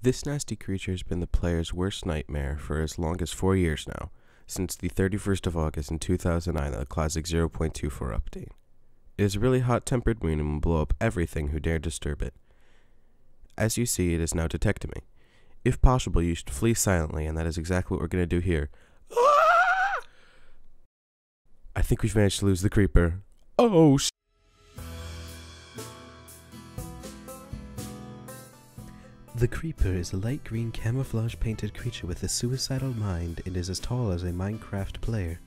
This nasty creature has been the player's worst nightmare for as long as 4 years now, since the 31st of August in 2009 at the classic 0.24 update. It is a really hot-tempered moon and will blow up everything who dare disturb it. As you see, it has now detected me. If possible, you should flee silently, and that is exactly what we're going to do here. I think we've managed to lose the creeper. Oh, The creeper is a light green camouflage painted creature with a suicidal mind and is as tall as a Minecraft player.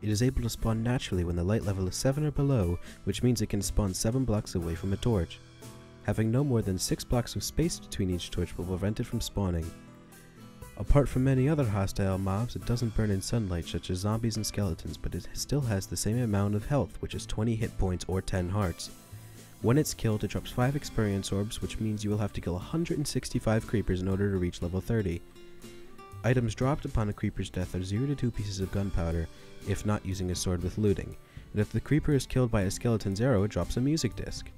It is able to spawn naturally when the light level is 7 or below, which means it can spawn 7 blocks away from a torch. Having no more than 6 blocks of space between each torch will prevent it from spawning. Apart from many other hostile mobs, it doesn't burn in sunlight such as zombies and skeletons, but it still has the same amount of health, which is 20 hit points or 10 hearts. When it's killed, it drops 5 experience orbs, which means you will have to kill 165 creepers in order to reach level 30. Items dropped upon a creeper's death are 0 to 2 pieces of gunpowder, if not using a sword with looting, and if the creeper is killed by a skeleton's arrow, it drops a music disc.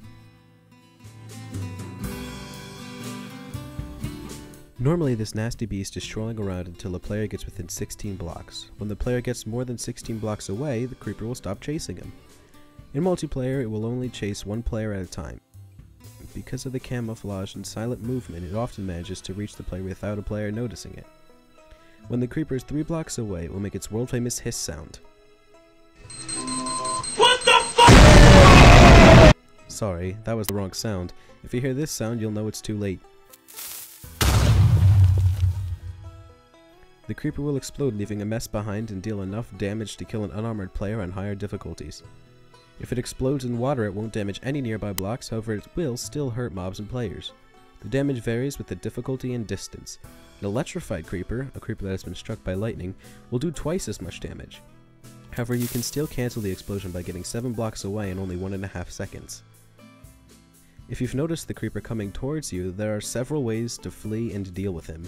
Normally this nasty beast is strolling around until the player gets within 16 blocks. When the player gets more than 16 blocks away, the creeper will stop chasing him. In multiplayer, it will only chase one player at a time. Because of the camouflage and silent movement, it often manages to reach the player without a player noticing it. When the creeper is 3 blocks away, it will make its world-famous hiss sound. What the fuck? Sorry, that was the wrong sound. If you hear this sound, you'll know it's too late. The creeper will explode, leaving a mess behind and deal enough damage to kill an unarmored player on higher difficulties. If it explodes in water, it won't damage any nearby blocks, however it will still hurt mobs and players. The damage varies with the difficulty and distance. An Electrified Creeper, a creeper that has been struck by lightning, will do twice as much damage. However, you can still cancel the explosion by getting 7 blocks away in only 1.5 seconds. If you've noticed the creeper coming towards you, there are several ways to flee and deal with him.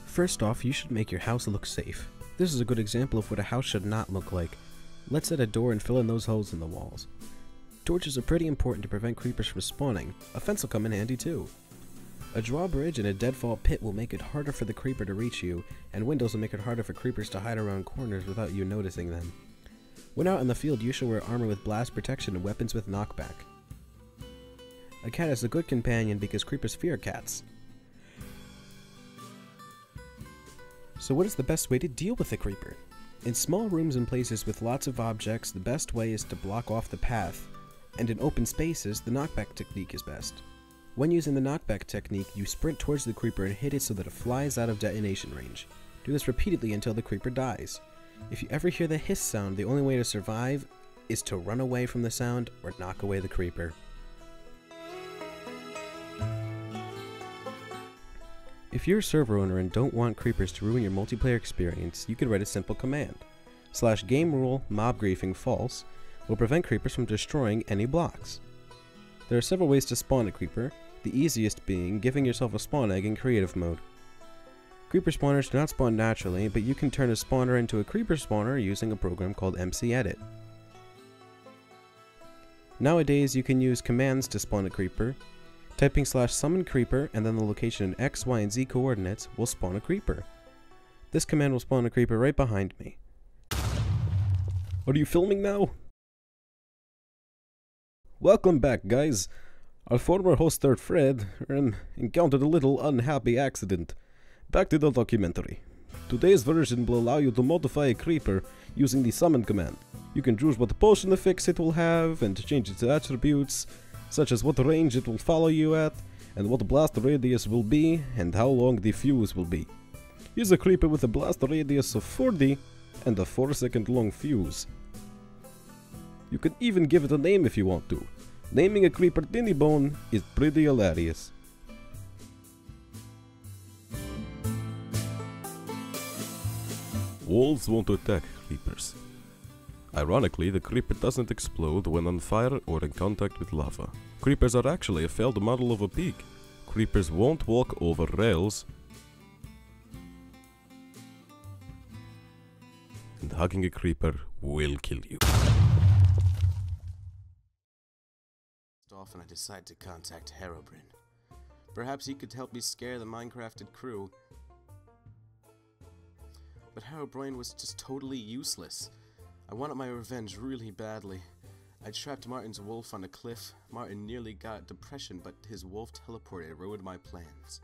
First off, you should make your house look safe. This is a good example of what a house should not look like. Let's add a door and fill in those holes in the walls. Torches are pretty important to prevent creepers from spawning. A fence will come in handy too. A drawbridge and a deadfall pit will make it harder for the creeper to reach you, and windows will make it harder for creepers to hide around corners without you noticing them. When out in the field, you should wear armor with blast protection and weapons with knockback. A cat is a good companion because creepers fear cats. So what is the best way to deal with a creeper? In small rooms and places with lots of objects, the best way is to block off the path, and in open spaces, the knockback technique is best. When using the knockback technique, you sprint towards the creeper and hit it so that it flies out of detonation range. Do this repeatedly until the creeper dies. If you ever hear the hiss sound, the only way to survive is to run away from the sound or knock away the creeper. If you're a server owner and don't want creepers to ruin your multiplayer experience, you could write a simple command. /gamerule mobGriefing false will prevent creepers from destroying any blocks. There are several ways to spawn a creeper, the easiest being giving yourself a spawn egg in creative mode. Creeper spawners do not spawn naturally, but you can turn a spawner into a creeper spawner using a program called mcedit. Nowadays you can use commands to spawn a creeper. Typing /summon creeper and then the location in X, Y, and Z coordinates will spawn a creeper. This command will spawn a creeper right behind me. Are you filming now? Welcome back, guys. Our former host Fred encountered a little unhappy accident. Back to the documentary. Today's version will allow you to modify a creeper using the summon command. You can choose what potion effects it will have and change its attributes, such as what range it will follow you at, and what blast radius will be, and how long the fuse will be. Use a creeper with a blast radius of 40 and a 4-second long fuse. You can even give it a name if you want to. Naming a creeper Dinnerbone is pretty hilarious. Walls won't attack creepers. Ironically, the creeper doesn't explode when on fire or in contact with lava. Creepers are actually a failed model of a pig. Creepers won't walk over rails. And hugging a creeper will kill you. off and I decided to contact Herobrine. Perhaps he could help me scare the MindCraftid crew. But Herobrine was just totally useless. I wanted my revenge really badly. I trapped Martin's wolf on a cliff. Martin nearly got depression, but his wolf teleported and ruined my plans.